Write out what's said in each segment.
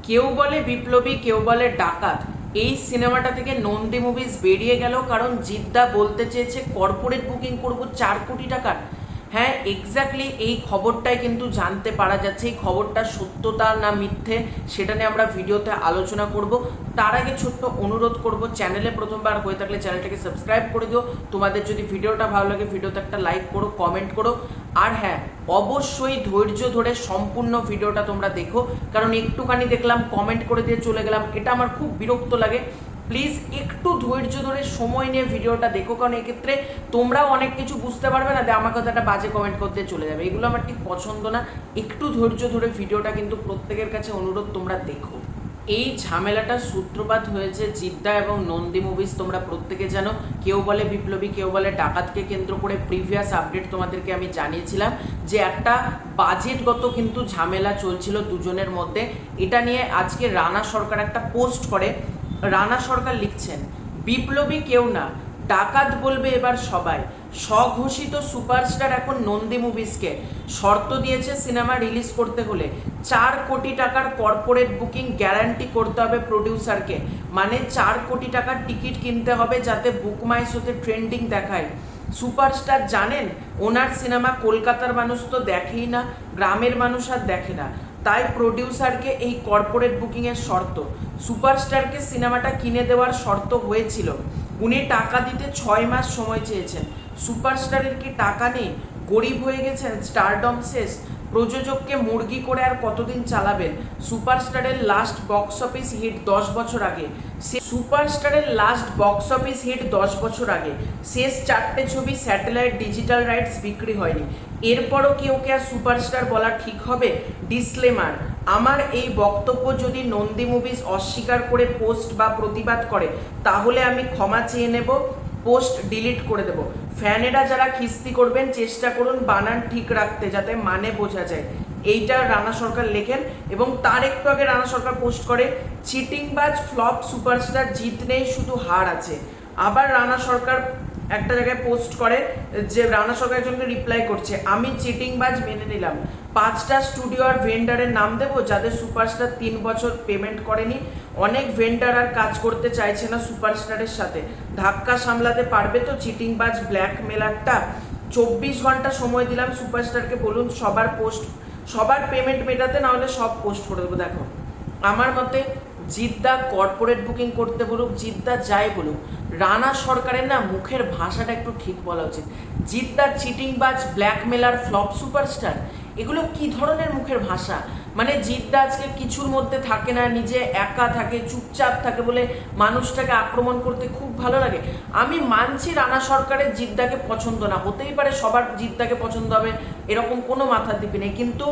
কেউ বলে বিপ্লবী, কেউ বলে ডাকাত। এই সিনেমাটা থেকে নন্দী মুভিজ বেরিয়ে গেল কারণ জিদ্দা বলতে চেয়েছে কর্পোরেট বুকিং করব 4 কোটি টাকার। হ্যাঁ, এক্স্যাক্টলি এই খবরটাই কিন্তু জানতে পারা যাচ্ছে। এই খবরটা সত্যতা না মিথ্যে সেটা নিয়ে আমরা ভিডিওতে আলোচনা করব। তার আগে ছোট্ট অনুরোধ করব, চ্যানেলে প্রথমবার হয়ে থাকলে চ্যানেলটাকে সাবস্ক্রাইব করে দিও। তোমাদের যদি ভিডিওটা ভালো লাগে ভিডিওতে একটা লাইক করো, কমেন্ট করো। আর হ্যাঁ, অবশ্যই ধৈর্য ধরে সম্পূর্ণ ভিডিওটা তোমরা দেখো, কারণ একটুখানি দেখলাম কমেন্ট করে দিয়ে চলে গেলাম, এটা আমার খুব বিরক্ত লাগে। প্লিজ একটু ধৈর্য ধরে সময় নিয়ে ভিডিওটা দেখো, কারণ এক্ষেত্রে তোমরাও অনেক কিছু বুঝতে পারবে না, আমাকে তো একটা বাজে কমেন্ট করতে চলে যাবে, এগুলো আমার ঠিক পছন্দ না। একটু ধৈর্য ধরে ভিডিওটা কিন্তু প্রত্যেকের কাছে অনুরোধ তোমরা দেখো। এই ঝামেলাটার সূত্রপাত হয়েছে জিদ্দা এবং নন্দী মুভিজ। তোমরা প্রত্যেকে জানো, কেউ বলে বিপ্লবী, কেউ বলে ডাকাতকে কেন্দ্র করে প্রিভিয়াস আপডেট তোমাদেরকে আমি জানিয়েছিলাম যে একটা বাজেটগত কিন্তু ঝামেলা চলছিল দুজনের মধ্যে। এটা নিয়ে আজকে রানা সরকার একটা পোস্ট করে। রানা সরকার লিখছেন, বিপ্লবী কেউ না, ডাকাত বলবে এবার সবাই। স্বঘোষিত সুপারস্টার এখন নন্দী মুভিজকে শর্ত দিয়েছে সিনেমা রিলিজ করতে হলে 4 কোটি টাকার কর্পোরেট বুকিং গ্যারান্টি করতে হবে প্রডিউসারকে। মানে 4 কোটি টাকার টিকিট কিনতে হবে যাতে বুক মাই শোতে ট্রেন্ডিং দেখায়। সুপারস্টার জানেন ওনার সিনেমা কলকাতার মানুষ তো দেখেই না, গ্রামের মানুষ আর দেখে না, তাই প্রডিউসারকে এই কর্পোরেট বুকিংয়ের শর্ত। সুপারস্টারকে সিনেমাটা কিনে দেওয়ার শর্ত হয়েছিল, উনি টাকা দিতে 6 মাস সময় চেয়েছেন। সুপারস্টারের কি টাকা নেই? গরিব হয়ে গেছেন, স্টারডম শেষ। প্রযোজককে মুরগি করে আর কতদিন চালাবেন? সুপারস্টারের লাস্ট বক্স অফিস হিট 10 বছর আগে। সুপারস্টারের লাস্ট বক্স অফিস হিট 10 বছর আগে। শেষ 4টে ছবি স্যাটেলাইট ডিজিটাল রাইটস বিক্রি হয়নি। এরপরও কি ওকে আর সুপারস্টার বলা ঠিক হবে? ডিসক্লেমার, আমার এই বক্তব্য যদি নন্দী মুভিজ অস্বীকার করে পোস্ট বা প্রতিবাদ করে তাহলে আমি ক্ষমা চেয়ে নেব, পোস্ট ডিলিট করে দেব। ফ্যানেরা যারা খিস্তি করবেন চেষ্টা করুন বানান ঠিক রাখতে যাতে মানে বোঝা যায়। এইটা রানা সরকার লেখেন। এবং তার একটু আগে রানা সরকার পোস্ট করে, চিটিংবাজ ফ্লপ সুপারস্টার, জিত নেই শুধু হার আছে। আবার রানা সরকার একটা জায়গায় পোস্ট করে যে রানা সরকার একজনকে রিপ্লাই করছে, আমি চিটিংবাজ মেনে নিলাম, 5টা স্টুডিও আর ভেন্ডারের নাম দেবো যাদের সুপারস্টার 3 বছর পেমেন্ট করেনি। অনেক ভেন্ডার আর কাজ করতে চাইছে না সুপারস্টারের সাথে। ধাক্কা সামলাতে পারবে তো চিটিংবাজ ব্ল্যাকমেলারটা? 24 ঘন্টা সময় দিলাম সুপারস্টারকে, বলুন সবার পেমেন্ট মেটাতে, না হলে সব পোস্ট করে দেবো। দেখো, আমার মতে জিদ্দা কর্পোরেট বুকিং করতে বলুক, জিদ্দা যাই বলুক, রানা সরকারের না মুখের ভাষাটা একটু ঠিক বলা উচিত। জিদ্দা চিটিংবাজ, ব্ল্যাকমেলার, ফ্লপ সুপারস্টার, এগুলো কি ধরনের মুখের ভাষা? মানে জিদ্দা আজকে কিছুর মধ্যে থাকে না, নিজে একা থাকে, চুপচাপ থাকে বলে মানুষটাকে আক্রমণ করতে খুব ভালো লাগে। আমি মানছি রানা সরকারের জিদ্দাকে পছন্দ না, হতেই পারে সবার জিদ্দাকে পছন্দ হবে এরকম কোনো মাথার দিপি নেই, কিন্তু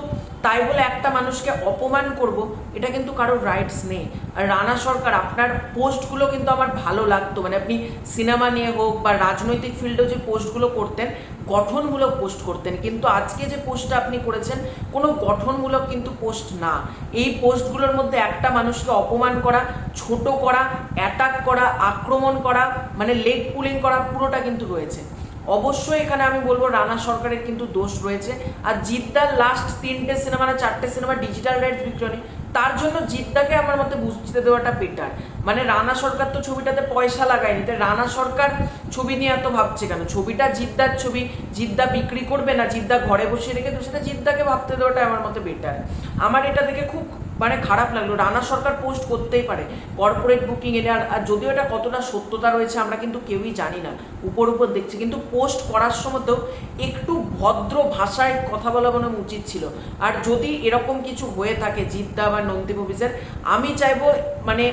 তাই বলে একটা মানুষকে অপমান করব এটা কিন্তু কারোর রাইটস নেই। আর রানা সরকার, আপনার পোস্টগুলো কিন্তু আমার ভালো লাগতো, মানে আপনি সিনেমা নিয়ে হোক বা রাজনৈতিক ফিল্ডেও যে পোস্টগুলো করতেন গঠনমূলক পোস্ট করতেন, কিন্তু আজকে যে পোস্টটা আপনি করেছেন কোনো গঠনমূলক কিন্তু পোস্ট না। এই পোস্টগুলোর মধ্যে একটা মানুষকে অপমান করা, ছোট করা, অ্যাটাক করা, আক্রমণ করা, মানে লেগ পুলিং করা পুরোটা কিন্তু রয়েছে। অবশ্যই এখানে আমি বলবো রানা সরকারের কিন্তু দোষ রয়েছে। আর জিদ্দার লাস্ট 3টে সিনেমা না 4টে সিনেমা ডিজিটাল রাইটস বিক্রি হয়নি, তার জন্য জিদ্দাকে আমার মতে বুঝতে দেওয়াটা বেটার। মানে রানা সরকার তো ছবিটাতে পয়সা লাগায়নি, তাই রানা সরকার ছবি নিয়ে এত ভাবছে কেন? ছবিটা জিদ্দার ছবি, জিদ্দা বিক্রি করবে না, জিদ্দা ঘরে বসে রেখে, তো সেটা জিদ্দাকে ভাবতে দেওয়াটা আমার মতে বেটার। আমার এটা দেখে খুব মানে খারাপ লাগলো। রানা সরকার পোস্ট করতেই পারে কর্পোরেট বুকিং এনে, আর যদিও এটা কতটা সত্যতা রয়েছে আমরা কিন্তু কেউই জানি না, উপর দেখছি, কিন্তু পোস্ট করার সময়তেও একটু ভদ্র ভাষায় কথা বলা মনে উচিত ছিল। আর যদি এরকম কিছু হয়ে থাকে জিদ্দা বা নন্দী মুভিজের, আমি চাইবো মানে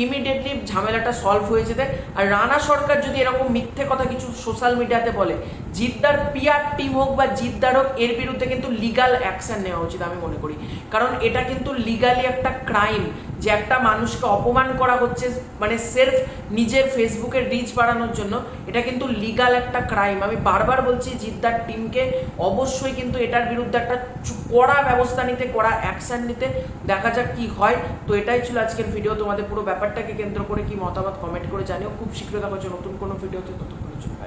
ইমিডিয়েটলি ঝামেলাটা সলভ হয়ে যেতে। আর রানা সরকার যদি এরকম মিথ্যে কথা কিছু সোশ্যাল মিডিয়াতে বলে, জিদ্দার পিআর টিম হোক বা জিদ্দার হোক, এর বিরুদ্ধে কিন্তু লিগাল অ্যাকশন নেওয়া উচিত আমি মনে করি। কারণ এটা কিন্তু লিগালি একটা ক্রাইম, যে একটা মানুষকে অপমান করা হচ্ছে মানে সেলফ নিজের ফেসবুকের রিচ বাড়ানোর জন্য, এটা কিন্তু লিগাল একটা ক্রাইম। আমি বারবার বলছি জিদ্দার টিমকে অবশ্যই কিন্তু এটার বিরুদ্ধে একটা কড়া ব্যবস্থা নিতে, কড়া অ্যাকশন নিতে। দেখা যাক কি হয়। তো এটাই ছিল আজকের ভিডিও। তোমাদের পুরো ব্যাপারটাকে কেন্দ্র করে কি মতামত কমেন্ট করে জানিও। খুব শীঘ্র দেখা হচ্ছে নতুন কোনো ভিডিওতে, ততক্ষণের জন্য।